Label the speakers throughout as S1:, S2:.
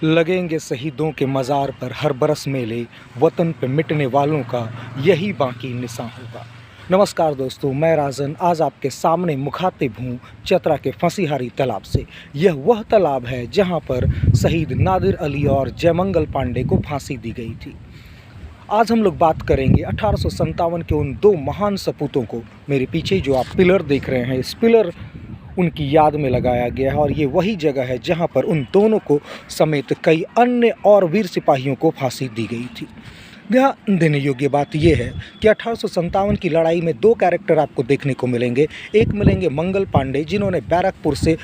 S1: लगेंगे शहीदों के मज़ार पर हर बरस मेले, वतन पे मिटने वालों का यही बाकी निशान होगा। नमस्कार दोस्तों, मैं राजन आज आपके सामने मुखातिब हूँ चतरा के फंसीहारी तालाब से। यह वह तालाब है जहाँ पर शहीद नादिर अली और जयमंगल पांडे को फांसी दी गई थी। आज हम लोग बात करेंगे 1857 के उन दो महान सपूतों को। मेरे पीछे जो आप पिलर देख रहे हैं, इस पिलर उनकी याद में लगाया गया है और ये वही जगह है जहां पर उन दोनों को समेत कई अन्य और वीर सिपाहियों को फांसी दी गई थी। ध्यान देने योग्य बात यह है कि 1857 की लड़ाई में दो कैरेक्टर आपको देखने को मिलेंगे। एक मिलेंगे मंगल पांडे, जिन्होंने बैरकपुर से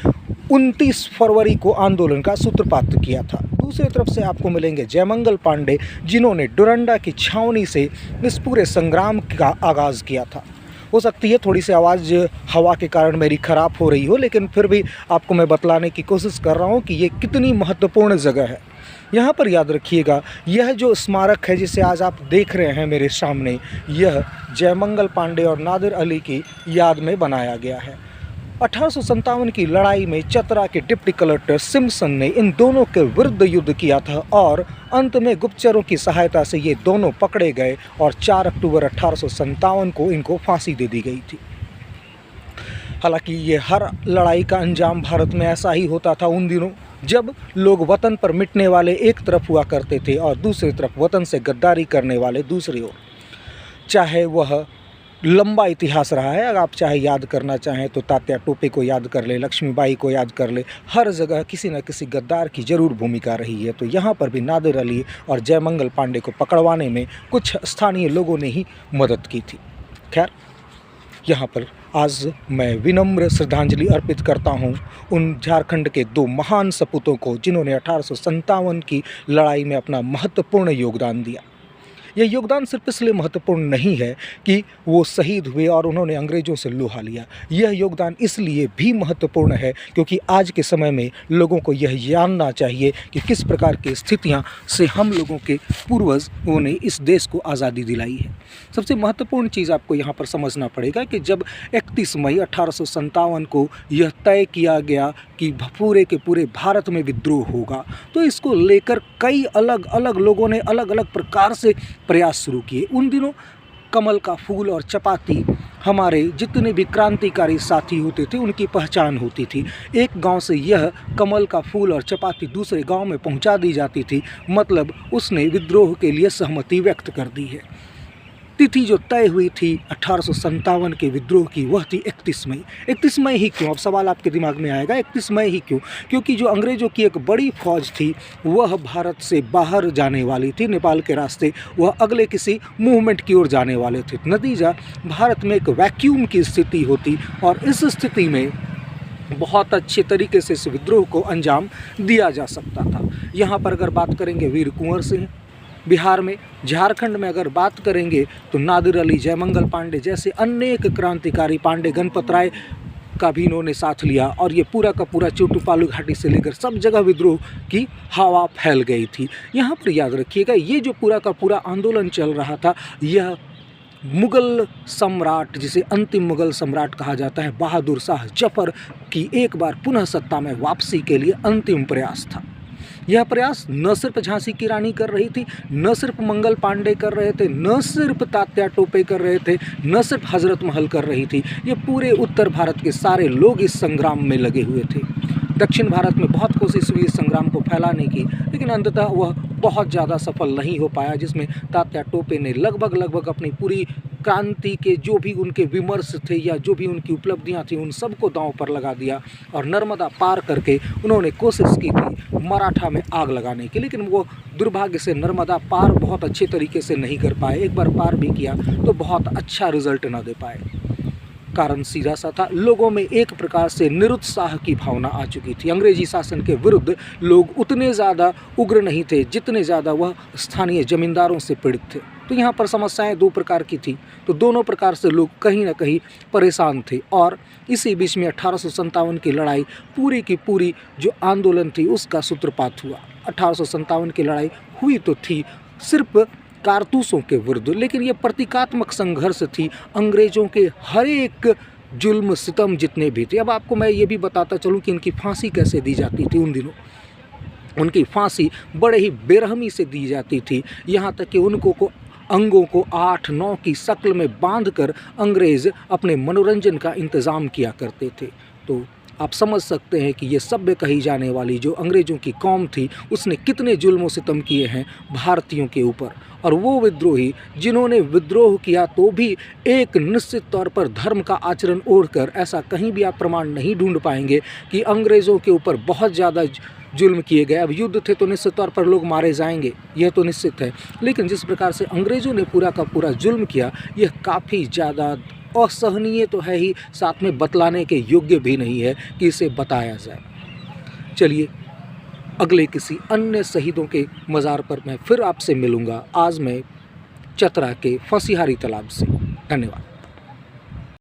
S1: 29 फरवरी को आंदोलन का सूत्रपात किया था। दूसरी तरफ से आपको मिलेंगे जयमंगल पांडे, जिन्होंने डोरंडा की छावनी से इस पूरे संग्राम का आगाज़ किया था। हो सकती है थोड़ी सी आवाज़ हवा के कारण मेरी ख़राब हो रही हो, लेकिन फिर भी आपको मैं बतलाने की कोशिश कर रहा हूँ कि ये कितनी महत्वपूर्ण जगह है। यहाँ पर याद रखिएगा, यह जो स्मारक है जिसे आज आप देख रहे हैं मेरे सामने, यह जयमंगल पांडे और नादिर अली की याद में बनाया गया है। 1857 की लड़ाई में चतरा के डिप्टी कलेक्टर सिम्पसन ने इन दोनों के विरुद्ध युद्ध किया था और अंत में गुप्तचरों की सहायता से ये दोनों पकड़े गए और 4 अक्टूबर 1857 को इनको फांसी दे दी गई थी। हालांकि ये हर लड़ाई का अंजाम भारत में ऐसा ही होता था उन दिनों, जब लोग वतन पर मिटने वाले एक तरफ हुआ करते थे और दूसरी तरफ वतन से गद्दारी करने वाले दूसरी ओर। चाहे वह लंबा इतिहास रहा है, अगर आप चाहे याद करना चाहें तो तात्या टोपे को याद कर ले, लक्ष्मीबाई को याद कर ले, हर जगह किसी न किसी गद्दार की ज़रूर भूमिका रही है। तो यहाँ पर भी नादिर अली और जयमंगल पांडे को पकड़वाने में कुछ स्थानीय लोगों ने ही मदद की थी। खैर, यहाँ पर आज मैं विनम्र श्रद्धांजलि अर्पित करता हूँ उन झारखंड के दो महान सपूतों को, जिन्होंने 1857 की लड़ाई में अपना महत्वपूर्ण योगदान दिया। यह योगदान सिर्फ इसलिए महत्वपूर्ण नहीं है कि वो शहीद हुए और उन्होंने अंग्रेज़ों से लोहा लिया। यह योगदान इसलिए भी महत्वपूर्ण है क्योंकि आज के समय में लोगों को यह जानना चाहिए कि किस प्रकार की स्थितियां से हम लोगों के पूर्वजों ने इस देश को आज़ादी दिलाई है। सबसे महत्वपूर्ण चीज़ आपको यहाँ पर समझना पड़ेगा कि जब 31 मई 1857 को यह तय किया गया कि पूरे के पूरे भारत में विद्रोह होगा, तो इसको लेकर कई अलग अलग लोगों ने अलग अलग प्रकार से प्रयास शुरू किए। उन दिनों कमल का फूल और चपाती हमारे जितने भी क्रांतिकारी साथी होते थे उनकी पहचान होती थी। एक गांव से यह कमल का फूल और चपाती दूसरे गांव में पहुंचा दी जाती थी, मतलब उसने विद्रोह के लिए सहमति व्यक्त कर दी है। तिथि जो तय हुई थी 1857 के विद्रोह की, वह थी 31 मई। 31 मई ही क्यों? अब सवाल आपके दिमाग में आएगा, 31 मई ही क्यों? क्योंकि जो अंग्रेज़ों की एक बड़ी फौज थी वह भारत से बाहर जाने वाली थी, नेपाल के रास्ते। वह अगले किसी मूवमेंट की ओर जाने वाले थे। नतीजा, भारत में एक वैक्यूम की स्थिति होती और इस स्थिति में बहुत अच्छे तरीके से इस विद्रोह को अंजाम दिया जा सकता था। यहाँ पर अगर बात करेंगे वीर कुंवर सिंह, बिहार में, झारखंड में अगर बात करेंगे तो नादिर अली, जयमंगल पांडे जैसे अनेक क्रांतिकारी, पांडे गणपत राय का भी इन्होंने साथ लिया और ये पूरा का पूरा चोटूपालू घाटी से लेकर सब जगह विद्रोह की हवा फैल गई थी। यहाँ पर याद रखिएगा, ये जो पूरा का पूरा आंदोलन चल रहा था, यह मुग़ल सम्राट, जिसे अंतिम मुग़ल सम्राट कहा जाता है, बहादुर शाह जफ़र की एक बार पुनः सत्ता में वापसी के लिए अंतिम प्रयास था। यह प्रयास न सिर्फ झांसी की रानी कर रही थी, न सिर्फ मंगल पांडे कर रहे थे, न सिर्फ तात्या टोपे कर रहे थे, न सिर्फ हजरत महल कर रही थी। ये पूरे उत्तर भारत के सारे लोग इस संग्राम में लगे हुए थे। दक्षिण भारत में बहुत कोशिश हुई इस संग्राम को फैलाने की, लेकिन अंततः वह बहुत ज़्यादा सफल नहीं हो पाया, जिसमें तात्या टोपे ने लगभग अपनी पूरी क्रांति के जो भी उनके विमर्श थे या जो भी उनकी उपलब्धियां थी उन सबको दांव पर लगा दिया और नर्मदा पार करके उन्होंने कोशिश की थी मराठा में आग लगाने की, लेकिन वो दुर्भाग्य से नर्मदा पार बहुत अच्छे तरीके से नहीं कर पाए। एक बार पार भी किया तो बहुत अच्छा रिजल्ट न दे पाए। कारण सीधा सा था, लोगों में एक प्रकार से निरुत्साह की भावना आ चुकी थी। अंग्रेजी शासन के विरुद्ध लोग उतने ज़्यादा उग्र नहीं थे जितने ज़्यादा वह स्थानीय जमींदारों से पीड़ित थे। तो यहाँ पर समस्याएं दो प्रकार की थी, तो दोनों प्रकार से लोग कहीं ना कहीं परेशान थे और इसी बीच में 1857 की लड़ाई पूरी की पूरी जो आंदोलन थी उसका सूत्रपात हुआ। 1857 की लड़ाई हुई तो थी सिर्फ कारतूसों के विरुद्ध, लेकिन ये प्रतीकात्मक संघर्ष थी अंग्रेज़ों के हर एक जुल्म सितम जितने भी थे। अब आपको मैं ये भी बताता चलूँ कि इनकी फांसी कैसे दी जाती थी उन दिनों। उनकी फांसी बड़े ही बेरहमी से दी जाती थी। यहाँ तक कि उनको अंगों को 8-9 की शक्ल में बांधकर अंग्रेज़ अपने मनोरंजन का इंतज़ाम किया करते थे। तो आप समझ सकते हैं कि ये सभ्य कही जाने वाली जो अंग्रेज़ों की कौम थी, उसने कितने जुल्म सितम किए हैं भारतीयों के ऊपर। और वो विद्रोही जिन्होंने विद्रोह किया तो भी एक निश्चित तौर पर धर्म का आचरण ओढ़कर, ऐसा कहीं भी आप प्रमाण नहीं ढूंढ पाएंगे कि अंग्रेज़ों के ऊपर बहुत ज़्यादा जुल्म किए गए। अब युद्ध थे तो निश्चित तौर पर लोग मारे जाएंगे, यह तो निश्चित है। लेकिन जिस प्रकार से अंग्रेज़ों ने पूरा का पूरा जुल्म किया, यह काफ़ी ज़्यादा असहनीय तो है ही, साथ में बतलाने के योग्य भी नहीं है कि इसे बताया जाए। चलिए, अगले किसी अन्य शहीदों के मज़ार पर मैं फिर आपसे मिलूँगा। आज मैं चतरा के फंसिहारी तालाब से। धन्यवाद।